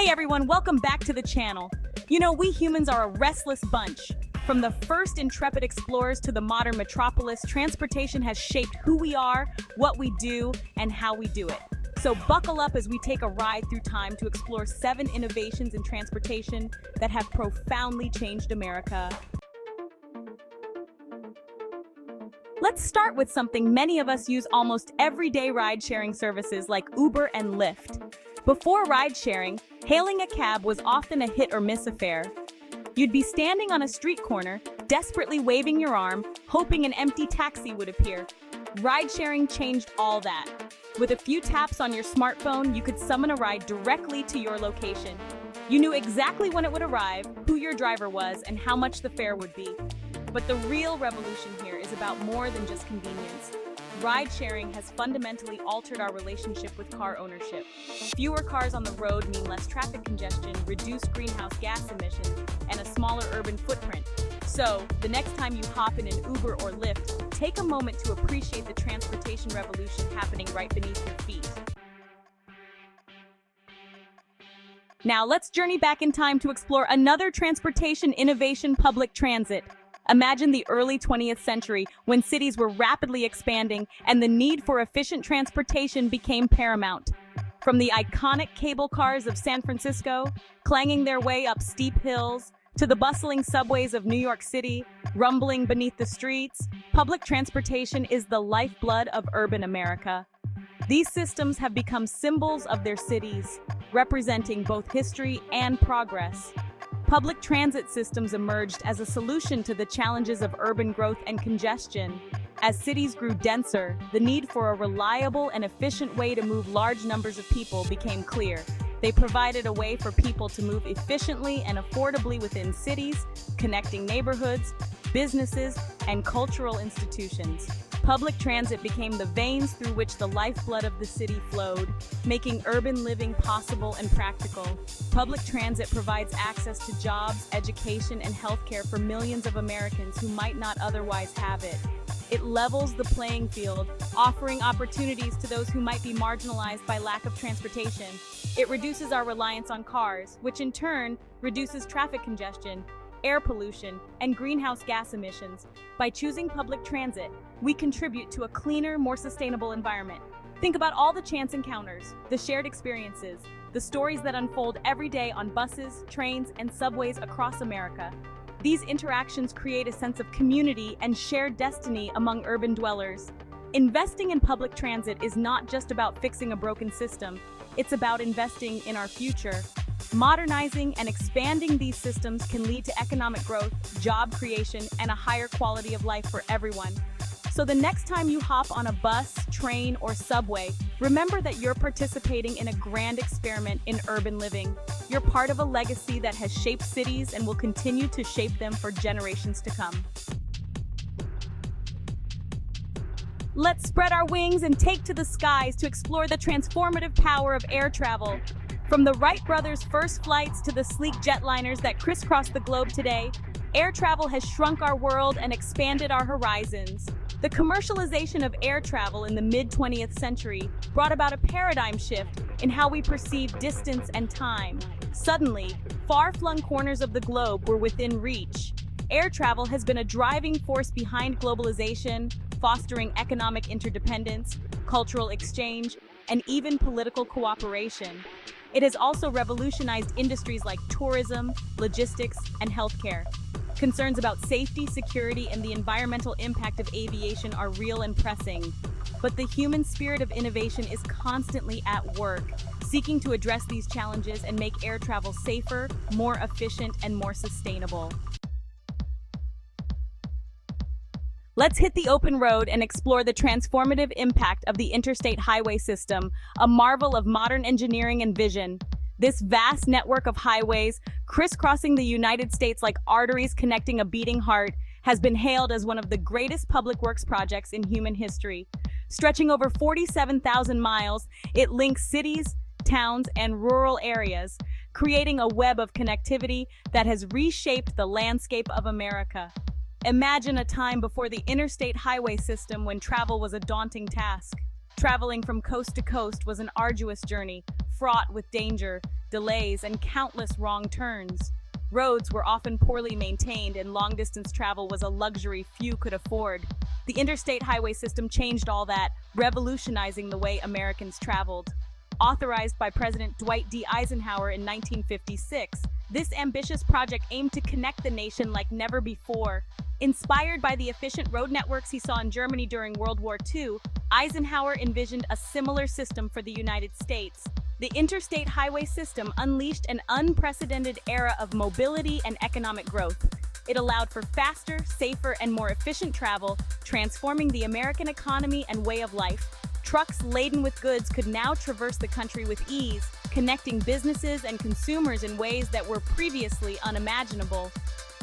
Hey everyone, welcome back to the channel. We humans are a restless bunch. From the first intrepid explorers to the modern metropolis, transportation has shaped who we are, what we do, and how we do it. So buckle up as we take a ride through time to explore 7 innovations in transportation that have profoundly changed America. Let's start with something many of us use almost everyday ride-sharing services like Uber and Lyft. Before ride-sharing, hailing a cab was often a hit-or-miss affair. You'd be standing on a street corner, desperately waving your arm, hoping an empty taxi would appear. Ride-sharing changed all that. With a few taps on your smartphone, you could summon a ride directly to your location. You knew exactly when it would arrive, who your driver was, and how much the fare would be. But the real revolution here is about more than just convenience. Ride-sharing has fundamentally altered our relationship with car ownership. Fewer cars on the road mean less traffic congestion, reduced greenhouse gas emissions, and a smaller urban footprint. So, the next time you hop in an Uber or Lyft, take a moment to appreciate the transportation revolution happening right beneath your feet. Now, let's journey back in time to explore another transportation innovation: public transit. Imagine the early 20th century when cities were rapidly expanding and the need for efficient transportation became paramount. From the iconic cable cars of San Francisco, clanging their way up steep hills, to the bustling subways of New York City, rumbling beneath the streets, public transportation is the lifeblood of urban America. These systems have become symbols of their cities, representing both history and progress. Public transit systems emerged as a solution to the challenges of urban growth and congestion. As cities grew denser, the need for a reliable and efficient way to move large numbers of people became clear. They provided a way for people to move efficiently and affordably within cities, connecting neighborhoods, businesses, and cultural institutions. Public transit became the veins through which the lifeblood of the city flowed, making urban living possible and practical. Public transit provides access to jobs, education, and healthcare for millions of Americans who might not otherwise have it. It levels the playing field, offering opportunities to those who might be marginalized by lack of transportation. It reduces our reliance on cars, which in turn reduces traffic congestion, air pollution, and greenhouse gas emissions. By choosing public transit, we contribute to a cleaner, more sustainable environment. Think about all the chance encounters, the shared experiences, the stories that unfold every day on buses, trains, and subways across America. These interactions create a sense of community and shared destiny among urban dwellers. Investing in public transit is not just about fixing a broken system, it's about investing in our future. Modernizing and expanding these systems can lead to economic growth, job creation, and a higher quality of life for everyone. So the next time you hop on a bus, train, or subway, remember that you're participating in a grand experiment in urban living. You're part of a legacy that has shaped cities and will continue to shape them for generations to come. Let's spread our wings and take to the skies to explore the transformative power of air travel. From the Wright brothers' first flights to the sleek jetliners that crisscross the globe today, air travel has shrunk our world and expanded our horizons. The commercialization of air travel in the mid-20th century brought about a paradigm shift in how we perceive distance and time. Suddenly, far-flung corners of the globe were within reach. Air travel has been a driving force behind globalization, fostering economic interdependence, cultural exchange, and even political cooperation. It has also revolutionized industries like tourism, logistics, and healthcare. Concerns about safety, security, and the environmental impact of aviation are real and pressing. But the human spirit of innovation is constantly at work, seeking to address these challenges and make air travel safer, more efficient, and more sustainable. Let's hit the open road and explore the transformative impact of the interstate highway system, a marvel of modern engineering and vision. This vast network of highways, crisscrossing the United States like arteries connecting a beating heart, has been hailed as one of the greatest public works projects in human history. Stretching over 47,000 miles, it links cities, towns, and rural areas, creating a web of connectivity that has reshaped the landscape of America. Imagine a time before the interstate highway system when travel was a daunting task. Traveling from coast to coast was an arduous journey, fraught with danger, delays, and countless wrong turns. Roads were often poorly maintained, and long-distance travel was a luxury few could afford. The interstate highway system changed all that, revolutionizing the way Americans traveled. Authorized by President Dwight D. Eisenhower in 1956, this ambitious project aimed to connect the nation like never before. Inspired by the efficient road networks he saw in Germany during World War II, Eisenhower envisioned a similar system for the United States. The interstate highway system unleashed an unprecedented era of mobility and economic growth. It allowed for faster, safer, and more efficient travel, transforming the American economy and way of life. Trucks laden with goods could now traverse the country with ease, connecting businesses and consumers in ways that were previously unimaginable.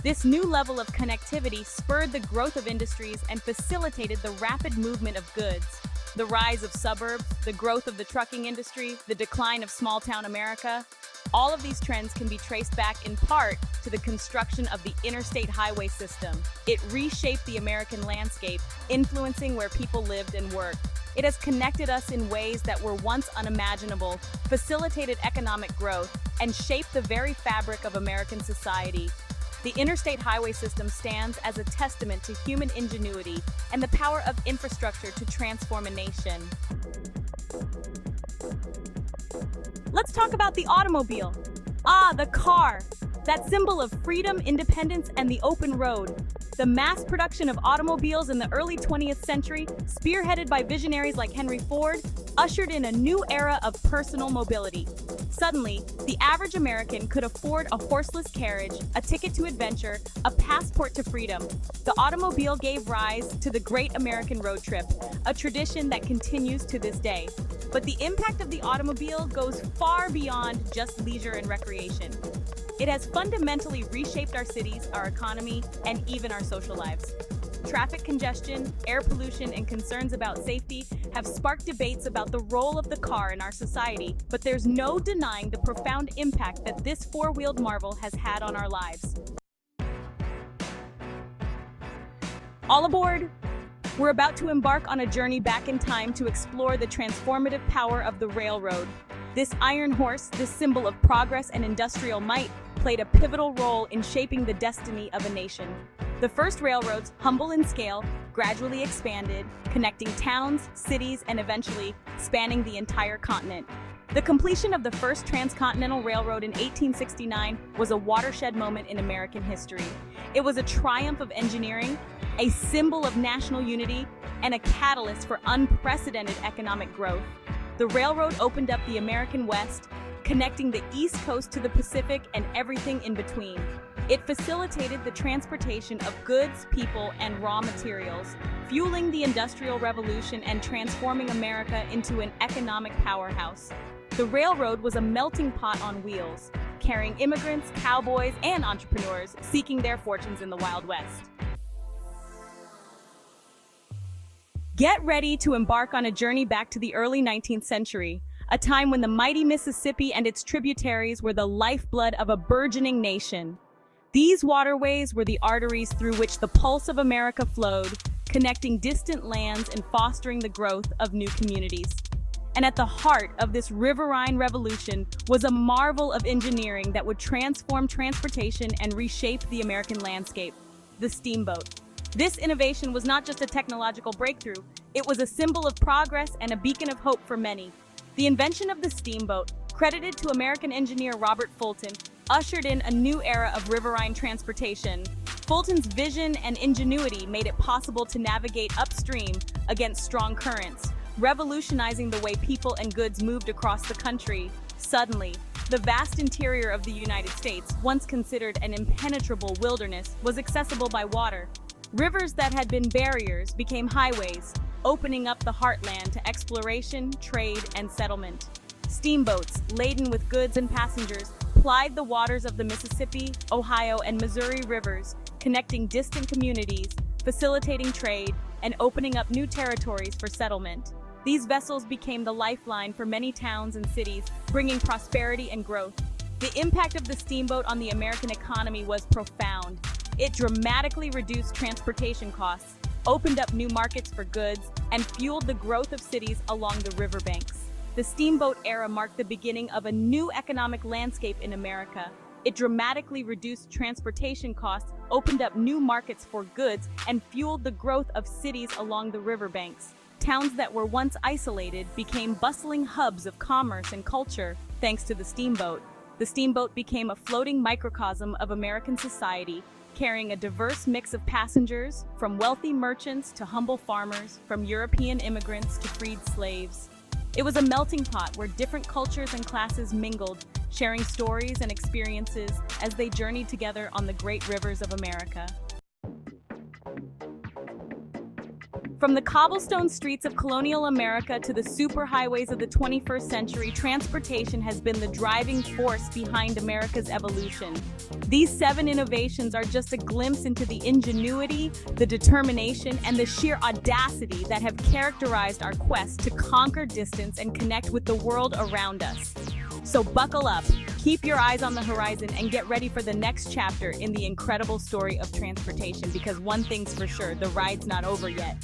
This new level of connectivity spurred the growth of industries and facilitated the rapid movement of goods. The rise of suburbs, the growth of the trucking industry, the decline of small-town America, all of these trends can be traced back in part to the construction of the interstate highway system. It reshaped the American landscape, influencing where people lived and worked. It has connected us in ways that were once unimaginable, facilitated economic growth, and shaped the very fabric of American society. The interstate highway system stands as a testament to human ingenuity and the power of infrastructure to transform a nation. Let's talk about the automobile. The car. That symbol of freedom, independence, and the open road. The mass production of automobiles in the early 20th century, spearheaded by visionaries like Henry Ford, ushered in a new era of personal mobility. Suddenly, the average American could afford a horseless carriage, a ticket to adventure, a passport to freedom. The automobile gave rise to the Great American Road Trip, a tradition that continues to this day. But the impact of the automobile goes far beyond just leisure and recreation. It has fundamentally reshaped our cities, our economy, and even our social lives. Traffic congestion, air pollution, and concerns about safety have sparked debates about the role of the car in our society, but there's no denying the profound impact that this four-wheeled marvel has had on our lives. All aboard! We're about to embark on a journey back in time to explore the transformative power of the railroad. This iron horse, this symbol of progress and industrial might, played a pivotal role in shaping the destiny of a nation. The first railroads, humble in scale, gradually expanded, connecting towns, cities, and eventually spanning the entire continent. The completion of the first transcontinental railroad in 1869 was a watershed moment in American history. It was a triumph of engineering, a symbol of national unity, and a catalyst for unprecedented economic growth. The railroad opened up the American West, connecting the East Coast to the Pacific and everything in between. It facilitated the transportation of goods, people, and raw materials, fueling the Industrial Revolution and transforming America into an economic powerhouse. The railroad was a melting pot on wheels, carrying immigrants, cowboys, and entrepreneurs seeking their fortunes in the Wild West. Get ready to embark on a journey back to the early 19th century, a time when the mighty Mississippi and its tributaries were the lifeblood of a burgeoning nation. These waterways were the arteries through which the pulse of America flowed, connecting distant lands and fostering the growth of new communities. And at the heart of this riverine revolution was a marvel of engineering that would transform transportation and reshape the American landscape: the steamboat. This innovation was not just a technological breakthrough, it was a symbol of progress and a beacon of hope for many. The invention of the steamboat, credited to American engineer Robert Fulton, ushered in a new era of riverine transportation. Fulton's vision and ingenuity made it possible to navigate upstream against strong currents, revolutionizing the way people and goods moved across the country. Suddenly, the vast interior of the United States, once considered an impenetrable wilderness, was accessible by water. Rivers that had been barriers became highways, opening up the heartland to exploration, trade, and settlement. Steamboats, laden with goods and passengers, plied the waters of the Mississippi, Ohio, and Missouri rivers, connecting distant communities, facilitating trade, and opening up new territories for settlement. These vessels became the lifeline for many towns and cities, bringing prosperity and growth. The impact of the steamboat on the American economy was profound. It dramatically reduced transportation costs, opened up new markets for goods, and fueled the growth of cities along the riverbanks. The steamboat era marked the beginning of a new economic landscape in America. It dramatically reduced transportation costs, opened up new markets for goods, and fueled the growth of cities along the riverbanks. Towns that were once isolated became bustling hubs of commerce and culture thanks to the steamboat. The steamboat became a floating microcosm of American society, carrying a diverse mix of passengers, from wealthy merchants to humble farmers, from European immigrants to freed slaves. It was a melting pot where different cultures and classes mingled, sharing stories and experiences as they journeyed together on the great rivers of America. From the cobblestone streets of colonial America to the superhighways of the 21st century, transportation has been the driving force behind America's evolution. These 7 innovations are just a glimpse into the ingenuity, the determination, and the sheer audacity that have characterized our quest to conquer distance and connect with the world around us. So buckle up, keep your eyes on the horizon, and get ready for the next chapter in the incredible story of transportation, because one thing's for sure, the ride's not over yet.